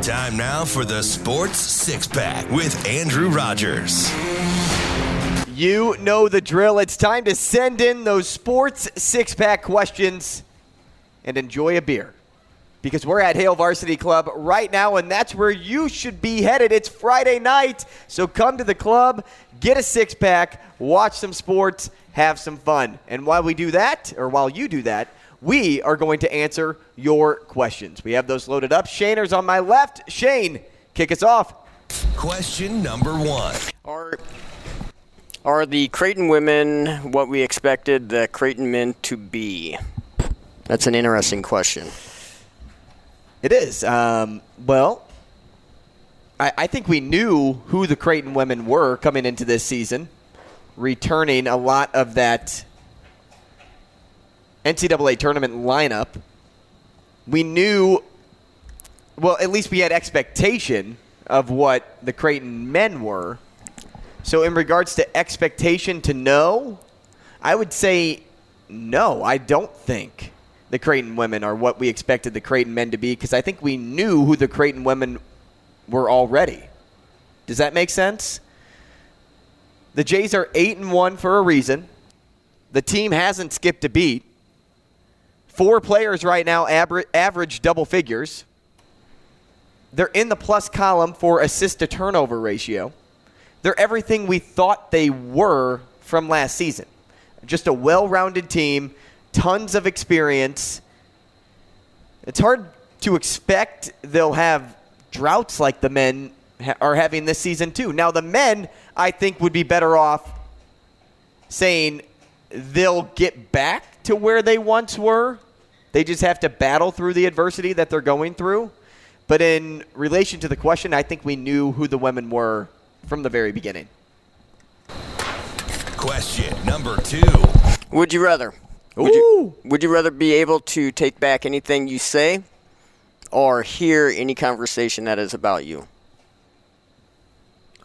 Time now for the Sports Six-Pack with Andrew Rodgers. You know the drill. It's time to send in those Sports Six-Pack questions and enjoy a beer. Because we're at Hale Varsity Club right now, and that's where you should be headed. It's Friday night, so come to the club, get a six-pack, watch some sports, have some fun. And while you do that, we are going to answer your questions. We have those loaded up. Shaner's on my left. Shane, kick us off. Question number 1. Are the Creighton women what we expected the Creighton men to be? That's an interesting question. It is. I think we knew who the Creighton women were coming into this season, returning a lot of that NCAA tournament lineup. We knew, well, at least we had expectation of what the Creighton men were. So in regards to expectation to know, I would say no, I don't think the Creighton women are what we expected the Creighton men to be, because I think we knew who the Creighton women were already. Does that make sense? The Jays are 8-1 for a reason. The team hasn't skipped a beat. 4 players right now average double figures. They're in the plus column for assist-to-turnover ratio. They're everything we thought they were from last season. Just a well-rounded team, tons of experience. It's hard to expect they'll have droughts like the men are having this season too. Now, the men, I think, would be better off saying they'll get back to where they once were. They just have to battle through the adversity that they're going through. But in relation to the question, I think we knew who the women were from the very beginning. Question number 2. Would you rather? Would you rather be able to take back anything you say or hear any conversation that is about you?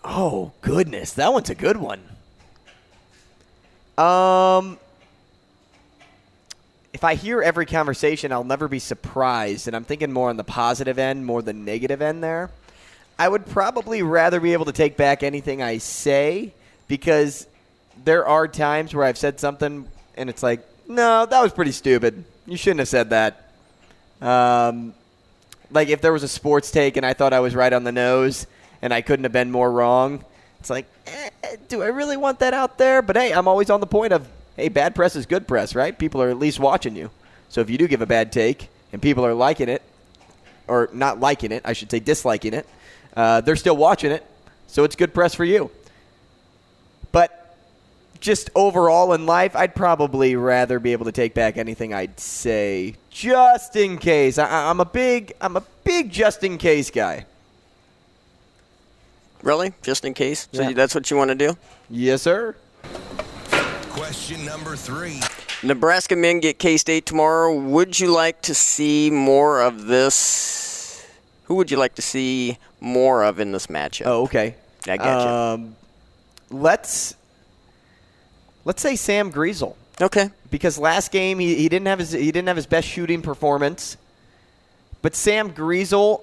Oh, goodness. That one's a good one. If I hear every conversation, I'll never be surprised. And I'm thinking more on the positive end, more the negative end there. I would probably rather be able to take back anything I say, because there are times where I've said something and it's like, no, that was pretty stupid. You shouldn't have said that. Like if there was a sports take and I thought I was right on the nose and I couldn't have been more wrong, it's like, do I really want that out there? But, hey, I'm always on the point of, hey, bad press is good press, right? People are at least watching you. So if you do give a bad take and people are liking it, or not liking it, I should say disliking it, they're still watching it, so it's good press for you. But just overall in life, I'd probably rather be able to take back anything I'd say, just in case. I'm a big just in case guy. Really? Just in case? So Yeah. that's what you want to do? Yes, sir. Question number 3. Nebraska men get K-State tomorrow. Would you like to see more of this? Who would you like to see more of in this matchup? Oh, okay. I got you. Let's say Sam Griesel. Okay. Because last game he didn't have his best shooting performance, but Sam Griesel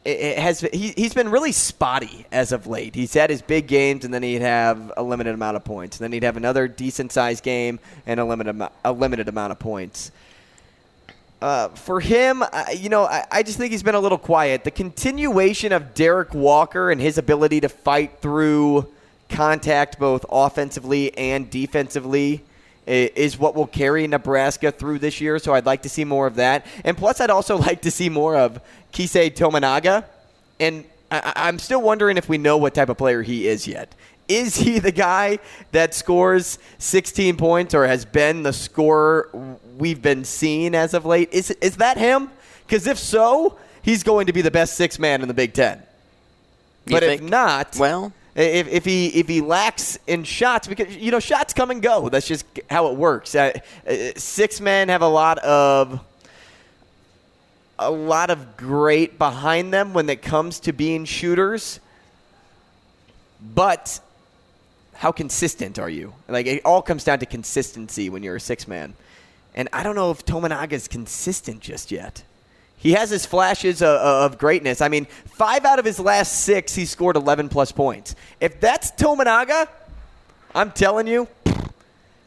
he's been really spotty as of late. He's had his big games, and then he'd have a limited amount of points. And then he'd have another decent-sized game and a limited amount of points. For him, I just think he's been a little quiet. The continuation of Derek Walker and his ability to fight through contact both offensively and defensively is what will carry Nebraska through this year, so I'd like to see more of that. And plus, I'd also like to see more of Kisei Tominaga. And I'm still wondering if we know what type of player he is yet. Is he the guy that scores 16 points or has been the scorer we've been seeing as of late? Is that him? Because if so, he's going to be the best sixth man in the Big Ten. But if not, well, if he lacks in shots, because shots come and go. That's just how it works. Six men have a lot of great behind them when it comes to being shooters. But how consistent are you? Like, it all comes down to consistency when you're a six man. And I don't know if Tominaga is consistent just yet. He has his flashes of greatness. I mean, 5 out of his last 6, he scored 11-plus points. If that's Tominaga, I'm telling you,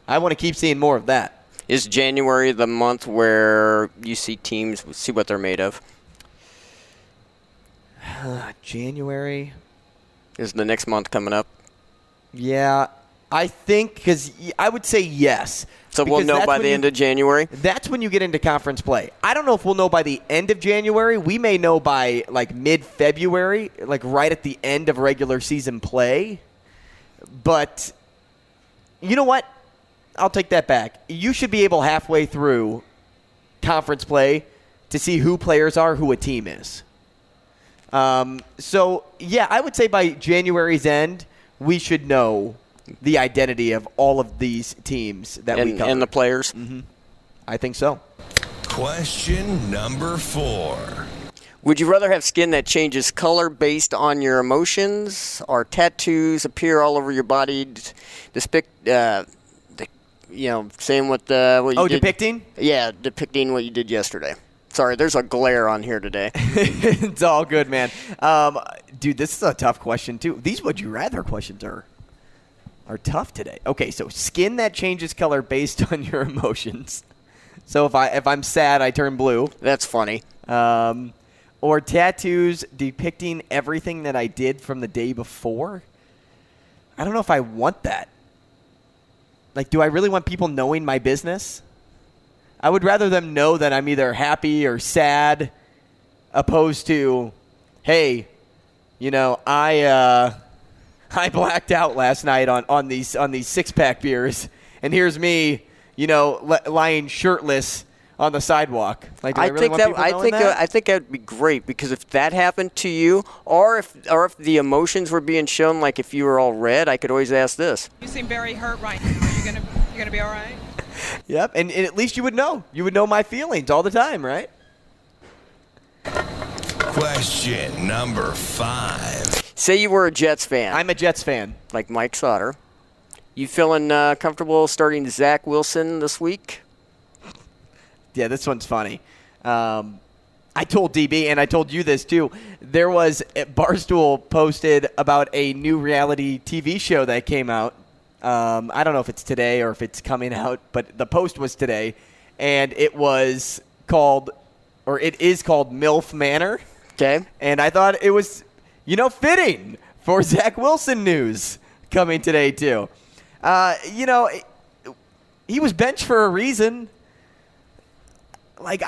I want to keep seeing more of that. Is January the month where you see teams see what they're made of? January. Is the next month coming up? Yeah, I think because I would say yes. So we'll know by the end of January? That's when you get into conference play. I don't know if we'll know by the end of January. We may know by like mid-February, like right at the end of regular season play. But you know what? I'll take that back. You should be able halfway through conference play to see who players are, who a team is. So, yeah, I would say by January's end, we should know the identity of all of these teams that we cover. And the players? Mm-hmm. I think so. Question number 4. Would you rather have skin that changes color based on your emotions, or tattoos appear all over your body, same with what you did? Depicting? Yeah, depicting what you did yesterday. Sorry, there's a glare on here today. It's all good, man. Dude, this is a tough question, too. These would you rather questions are tough today. Okay, so skin that changes color based on your emotions. So if I'm sad, I turn blue. That's funny. Or tattoos depicting everything that I did from the day before. I don't know if I want that. Like, do I really want people knowing my business? I would rather them know that I'm either happy or sad, opposed to, hey, I blacked out last night on these 6-pack beers, and here's me, lying shirtless on the sidewalk. Like, I think that would be great, because if that happened to you, or if the emotions were being shown, like if you were all red, I could always ask this. You seem very hurt right now. Are you gonna be all right? Yep, and at least you would know. You would know my feelings all the time, right? Question number 5. Say you were a Jets fan. I'm a Jets fan. Like Mike Sauter. You feeling comfortable starting Zach Wilson this week? Yeah, this one's funny. I told DB, and I told you this too. There was Barstool posted about a new reality TV show that came out. I don't know if it's today or if it's coming out, but the post was today, and it is called MILF Manor. Okay. And I thought it was, fitting for Zach Wilson news coming today too. He was benched for a reason. Like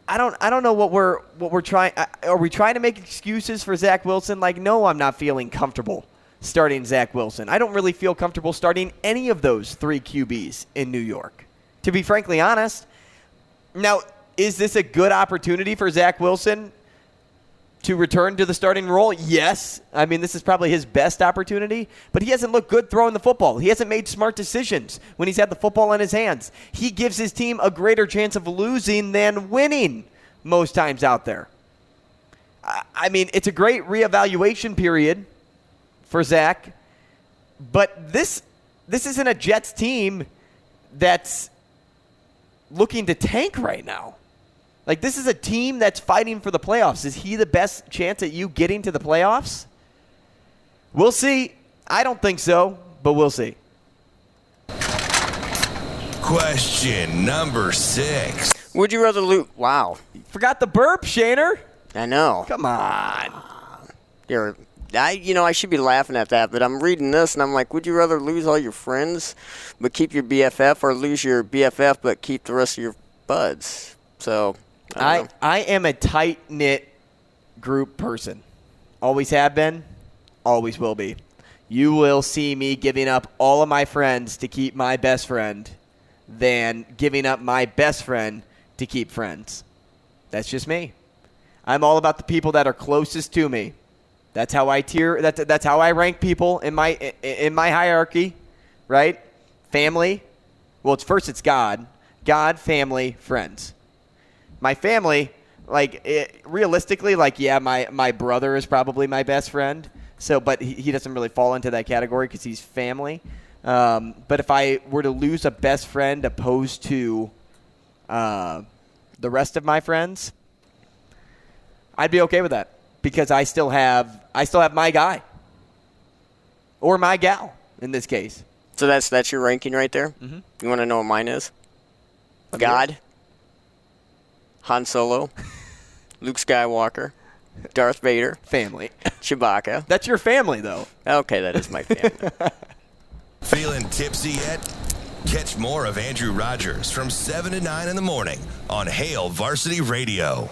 I don't know what we're trying. Are we trying to make excuses for Zach Wilson? Like, no, I'm not feeling comfortable starting Zach Wilson. I don't really feel comfortable starting any of those 3 QBs in New York, to be frankly honest. Now, is this a good opportunity for Zach Wilson to return to the starting role? Yes. I mean, this is probably his best opportunity, but he hasn't looked good throwing the football. He hasn't made smart decisions when he's had the football in his hands. He gives his team a greater chance of losing than winning most times out there. I mean, it's a great reevaluation period for Zach, but this isn't a Jets team that's looking to tank right now. Like, this is a team that's fighting for the playoffs. Is he the best chance at you getting to the playoffs? We'll see. I don't think so, but we'll see. Question number 6. Would you rather lose? Wow. Forgot the burp, Shaner. I know. Come on. I should be laughing at that, but I'm reading this and I'm like, would you rather lose all your friends but keep your BFF, or lose your BFF but keep the rest of your buds? So I am a tight-knit group person. Always have been, always will be. You will see me giving up all of my friends to keep my best friend than giving up my best friend to keep friends. That's just me. I'm all about the people that are closest to me. That's how I tier. That's how I rank people in my hierarchy, right? Family. Well, it's God, family, friends. My family, realistically, my brother is probably my best friend. So, but he doesn't really fall into that category because he's family. But if I were to lose a best friend opposed to the rest of my friends, I'd be okay with that because I still have my guy or my gal in this case. So that's your ranking right there? Mm-hmm. You want to know what mine is? God, Han Solo, Luke Skywalker, Darth Vader, family, Chewbacca. That's your family, though. Okay, that is my family. Feeling tipsy yet? Catch more of Andrew Rodgers from 7 to 9 in the morning on Hail Varsity Radio.